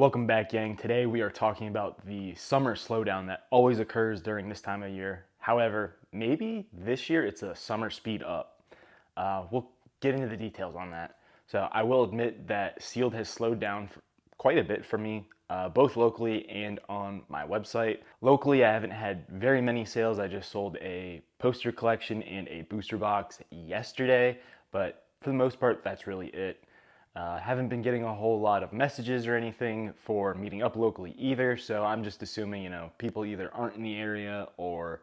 Welcome back, gang. Today we are talking about the summer slowdown that always occurs during this time of year. However, maybe this year it's a summer speed up. We'll get into the details on that. So I will admit that Sealed has slowed down quite a bit for me, both locally and on my website. Locally, I haven't had very many sales. I just sold a poster collection and a booster box yesterday, but for the most part, that's really it. Haven't been getting a whole lot of messages or anything for meeting up locally either, so I'm just assuming, people either aren't in the area or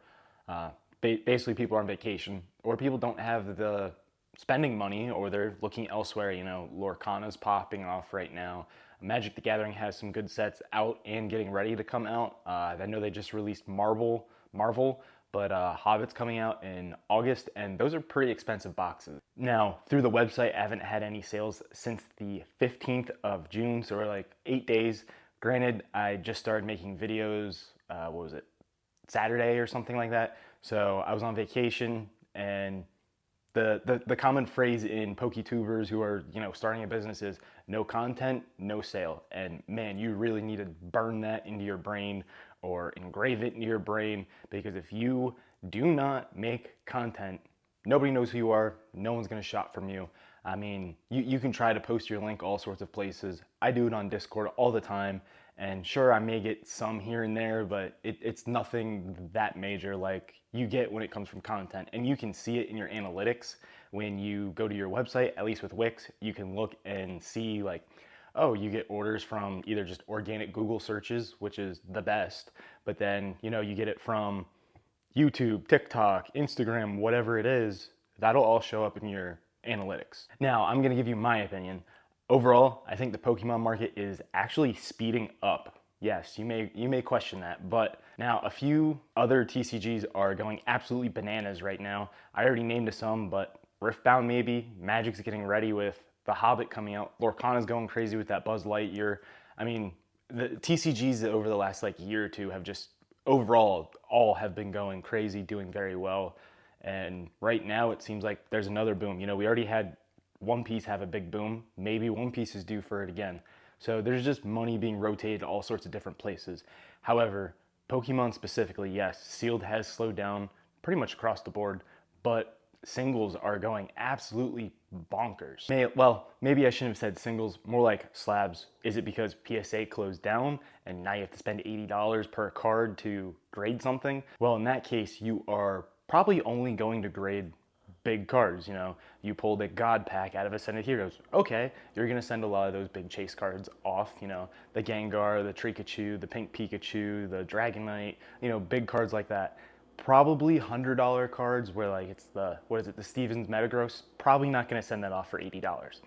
basically people are on vacation or people don't have the spending money or they're looking elsewhere. Lorcana's popping off right now. Magic the Gathering has some good sets out and getting ready to come out. I know they just released Marvel, but Hobbit's coming out in August, and those are pretty expensive boxes. Now, through the website, I haven't had any sales since the 15th of June, so we're like 8 days. Granted, I just started making videos, Saturday or something like that. So I was on vacation, and the common phrase in PokeTubers who are starting a business is no content, no sale. And man, you really need to burn that into your brain or engrave it into your brain, because if you do not make content, nobody knows who you are. No one's gonna shop from you. I mean, you can try to post your link all sorts of places. I do it on Discord all the time, and sure, I may get some here and there, but it's nothing that major like you get when it comes from content. And you can see it in your analytics when you go to your website. At least with Wix, you can look and see like, oh, you get orders from either just organic Google searches, which is the best, but then you get it from YouTube, TikTok, Instagram, whatever it is. That'll all show up in your analytics. Now, I'm gonna give you my opinion. Overall, I think the Pokemon market is actually speeding up. Yes, you may question that, but now a few other TCGs are going absolutely bananas right now. I already named some, but Riftbound maybe, Magic's getting ready with the Hobbit coming out, Lorcana's going crazy with that Buzz Lightyear. I mean, the TCGs over the last year or two have just overall all have been going crazy, doing very well. And right now it seems like there's another boom. We already had One Piece have a big boom. Maybe One Piece is due for it again. So there's just money being rotated to all sorts of different places. However, Pokemon specifically, yes, Sealed has slowed down pretty much across the board, but singles are going absolutely bonkers. Maybe I shouldn't have said singles, more like slabs. Is it because PSA closed down and now you have to spend $80 per card to grade something? Well, in that case, you are probably only going to grade big cards. You pulled a God pack out of Ascended Heroes. Okay, you're gonna send a lot of those big chase cards off. The Gengar, the Trikachu, the Pink Pikachu, the Dragonite. Big cards like that. Probably $100 cards where it's the Stevens Metagross. Probably not gonna send that off for $80.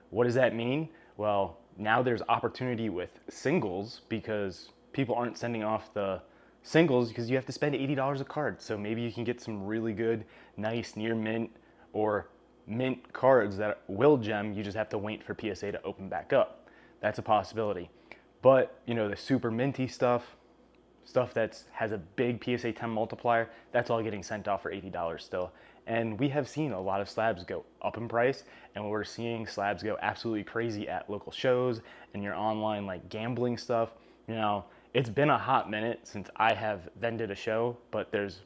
What does that mean? Well, now there's opportunity with singles because people aren't sending off the singles because you have to spend $80 a card. So maybe you can get some really good, nice near mint or mint cards that will gem. You just have to wait for PSA to open back up. That's a possibility. But the super minty stuff that has a big PSA 10 multiplier, that's all getting sent off for $80 still. And we have seen a lot of slabs go up in price, and we're seeing slabs go absolutely crazy at local shows and your online gambling stuff. It's been a hot minute since I have vended a show, but there's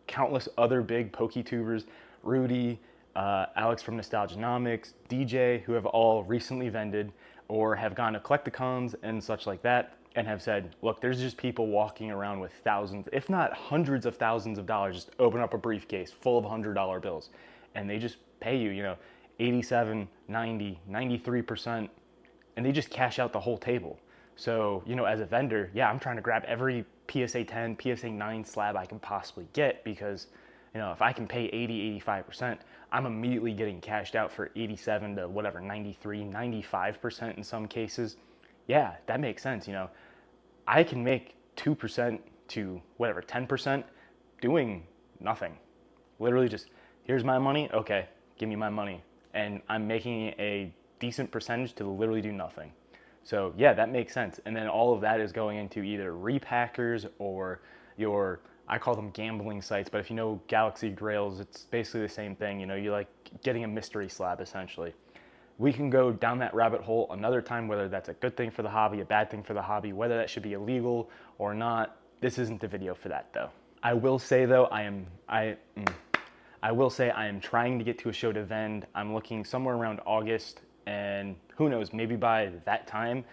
countless other big PokeTubers, Rudy, Alex from Nostalgianomics, DJ, who have all recently vended or have gone to Collecticons and such like that, and have said, look, there's just people walking around with thousands, if not hundreds of thousands of dollars, just open up a briefcase full of $100 bills, and they just pay you, 87, 90, 93%, and they just cash out the whole table. So, as a vendor, yeah, I'm trying to grab every PSA 10, PSA 9 slab I can possibly get because, if I can pay 80, 85%, I'm immediately getting cashed out for 87 to whatever, 93, 95% in some cases. Yeah, that makes sense. I can make 2% to whatever, 10% doing nothing. Literally just, here's my money, okay, give me my money. And I'm making a decent percentage to literally do nothing. So yeah, that makes sense. And then all of that is going into either repackers or I call them gambling sites, but if you know Galaxy Grails, it's basically the same thing. You're getting a mystery slab essentially. We can go down that rabbit hole another time, whether that's a good thing for the hobby, a bad thing for the hobby, whether that should be illegal or not. This isn't the video for that though. I will say though, I will say I am trying to get to a show to vend. I'm looking somewhere around August, and who knows, maybe by that time,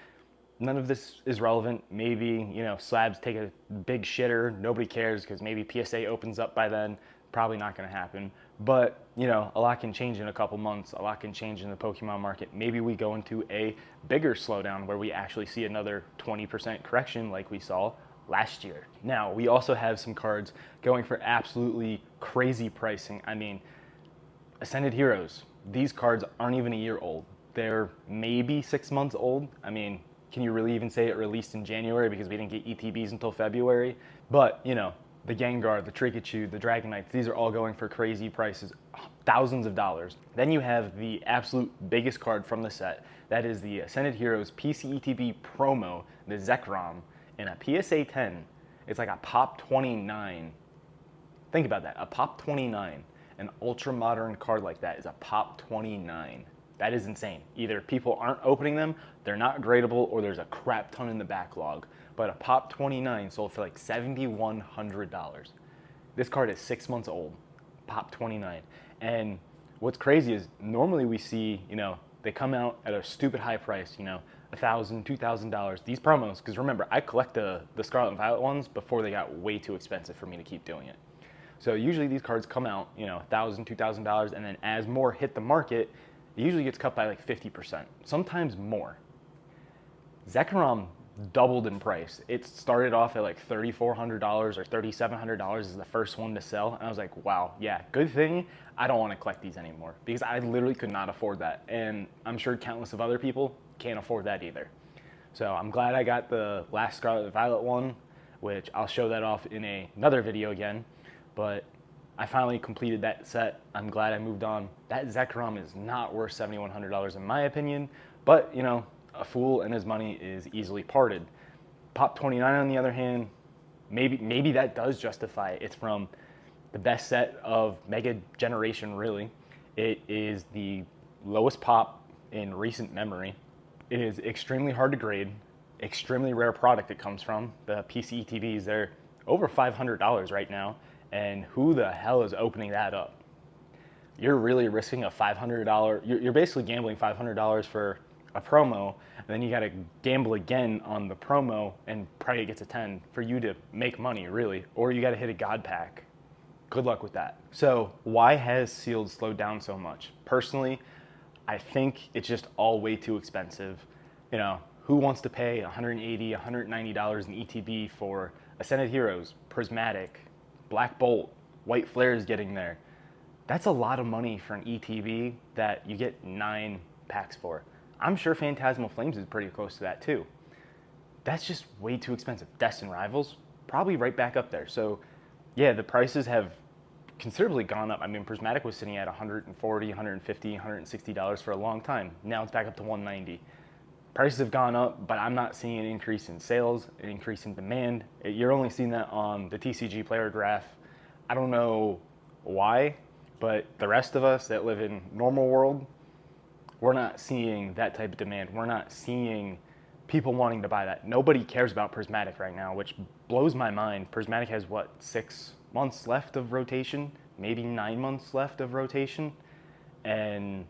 none of this is relevant. Maybe, you know, slabs take a big shitter, nobody cares because maybe PSA opens up by then. Probably not gonna happen. But, you know, a lot can change in a couple months, a lot can change in the Pokemon market. Maybe we go into a bigger slowdown where we actually see another 20% correction like we saw last year. Now, we also have some cards going for absolutely crazy pricing. I mean, Ascended Heroes, these cards aren't even a year old. They're maybe 6 months old. I mean, can you really even say it released in January because we didn't get ETBs until February? But, you know, the Gengar, the Trikachu, the Dragonites, these are all going for crazy prices, thousands of dollars. Then you have the absolute biggest card from the set. That is the Ascended Heroes PCETB promo, the Zekrom, in a PSA 10. It's like a Pop 29. Think about that, a Pop 29. An ultra modern card like that is a Pop 29. That is insane. Either people aren't opening them, they're not gradable, or there's a crap ton in the backlog. But a Pop 29 sold for like $7,100. This card is 6 months old, Pop 29. And what's crazy is normally we see, you know, they come out at a stupid high price, you know, $1,000, $2,000. These promos, because remember, I collect the Scarlet and Violet ones before they got way too expensive for me to keep doing it. So usually these cards come out, you know, $1,000, $2,000, and then as more hit the market, it usually gets cut by like 50%, sometimes more. Zekrom doubled in price. It started off at like $3,400 or $3,700 is the first one to sell. And I was like, wow, yeah, good thing I don't want to collect these anymore because I literally could not afford that. And I'm sure countless of other people can't afford that either. So I'm glad I got the last Scarlet and Violet one, which I'll show that off in another video again. But I finally completed that set. I'm glad I moved on. That Zekrom is not worth $7,100 in my opinion, but you know, a fool and his money is easily parted. Pop 29 on the other hand, maybe that does justify it. It's from the best set of Mega Generation really. It is the lowest pop in recent memory. It is extremely hard to grade, extremely rare product it comes from. The PCETBs, they're over $500 right now, and who the hell is opening that up? You're really risking a $500, you're basically gambling $500 for a promo, and then you got to gamble again on the promo and pray it gets a 10 for you to make money, really. Or you got to hit a God pack. Good luck with that. So why has sealed slowed down so much? Personally, I think it's just all way too expensive. You know, who wants to pay $180, $190 in ETB for Ascended Heroes, Prismatic, Black Bolt, White Flare is getting there? That's a lot of money for an ETB that you get 9 packs for. I'm sure Phantasmal Flames is pretty close to that too. That's just way too expensive. Destin Rivals, probably right back up there. So yeah, the prices have considerably gone up. I mean, Prismatic was sitting at $140, $150, $160 for a long time. Now it's back up to $190. Prices have gone up, but I'm not seeing an increase in sales, an increase in demand. You're only seeing that on the TCG player graph. I don't know why, but the rest of us that live in normal world, we're not seeing that type of demand. We're not seeing people wanting to buy that. Nobody cares about Prismatic right now, which blows my mind. Prismatic has what, 6 months left of rotation, maybe 9 months left of rotation, and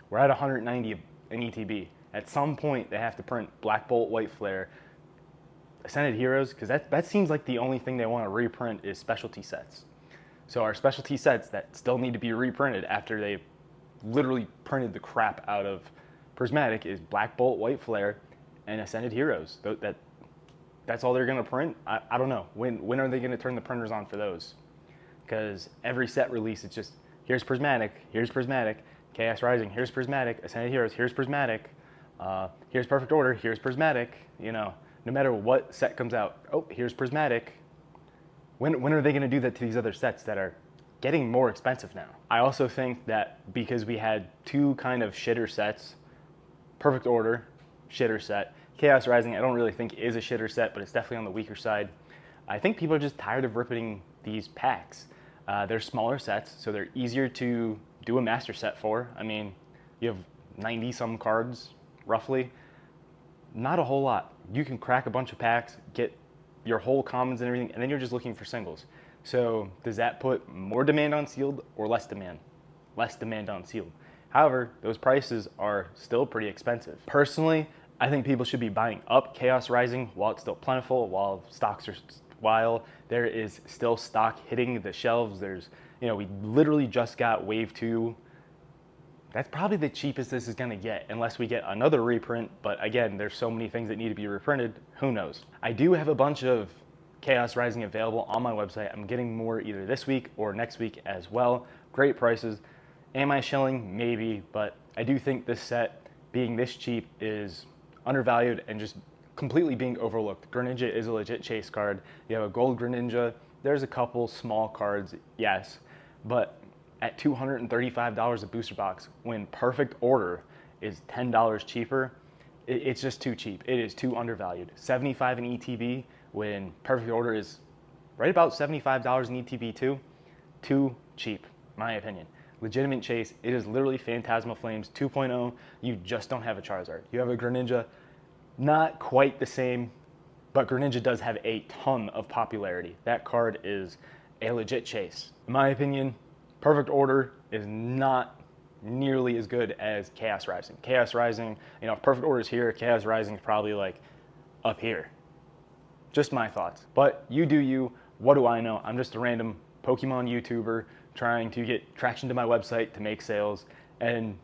we're at 190 in ETB. At some point, they have to print Black Bolt, White Flare, Ascended Heroes, because that seems like the only thing they want to reprint is specialty sets. So our specialty sets that still need to be reprinted after they literally printed the crap out of Prismatic is Black Bolt, White Flare, and Ascended Heroes. That's all they're going to print? I don't know. When are they going to turn the printers on for those? Because every set release, it's just, here's Prismatic, Chaos Rising, here's Prismatic, Ascended Heroes, here's Prismatic, here's Perfect Order, here's Prismatic. You know, no matter what set comes out, oh, here's Prismatic. When are they going to do that to these other sets that are getting more expensive now? I also think that because we had 2 kind of shitter sets, Perfect Order, shitter set, Chaos Rising I don't really think is a shitter set, but it's definitely on the weaker side. I think people are just tired of ripping these packs. They're smaller sets, so they're easier to do a master set for. I mean, you have 90 some cards, roughly. Not a whole lot. You can crack a bunch of packs, get your whole commons and everything, and then you're just looking for singles. So does that put more demand on sealed or less demand? Less demand on sealed. However, those prices are still pretty expensive. Personally, I think people should be buying up Chaos Rising while it's still plentiful, while there is still stock hitting the shelves. We literally just got Wave 2. That's probably the cheapest this is gonna get, unless we get another reprint, but again, there's so many things that need to be reprinted, who knows. I do have a bunch of Chaos Rising available on my website. I'm getting more either this week or next week as well. Great prices. Am I shilling? Maybe, but I do think this set being this cheap is undervalued and just completely being overlooked. Greninja is a legit chase card. You have a gold Greninja. There's a couple small cards, yes, but at $235 a booster box, when Perfect Order is $10 cheaper, it's just too cheap. It is too undervalued. $75 in ETB when Perfect Order is right about $75 in ETB too. Too cheap, my opinion. Legitimate chase, it is literally Phantasmal Flames 2.0. You just don't have a Charizard. You have a Greninja, not quite the same, but Greninja does have a ton of popularity. That card is a legit chase. In my opinion, Perfect Order is not nearly as good as Chaos Rising. Chaos Rising, if Perfect Order is here, Chaos Rising is probably like up here. Just my thoughts. But you do you. What do I know? I'm just a random Pokemon YouTuber trying to get traction to my website to make sales. And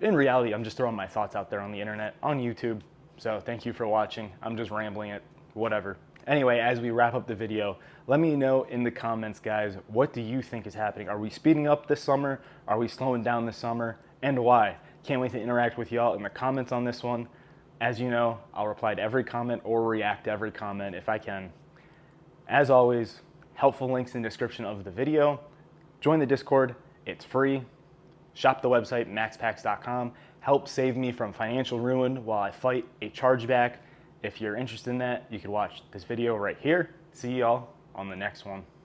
in reality, I'm just throwing my thoughts out there on the internet, on YouTube. So thank you for watching. I'm just rambling it, whatever. Anyway, as we wrap up the video, let me know in the comments, guys, what do you think is happening? Are we speeding up this summer? Are we slowing down this summer? And why? Can't wait to interact with y'all in the comments on this one. As you know, I'll reply to every comment or react to every comment if I can. As always, helpful links in the description of the video. Join the Discord, it's free. Shop the website, maxpacks.com. Help save me from financial ruin while I fight a chargeback. If you're interested in that, you can watch this video right here. See y'all on the next one.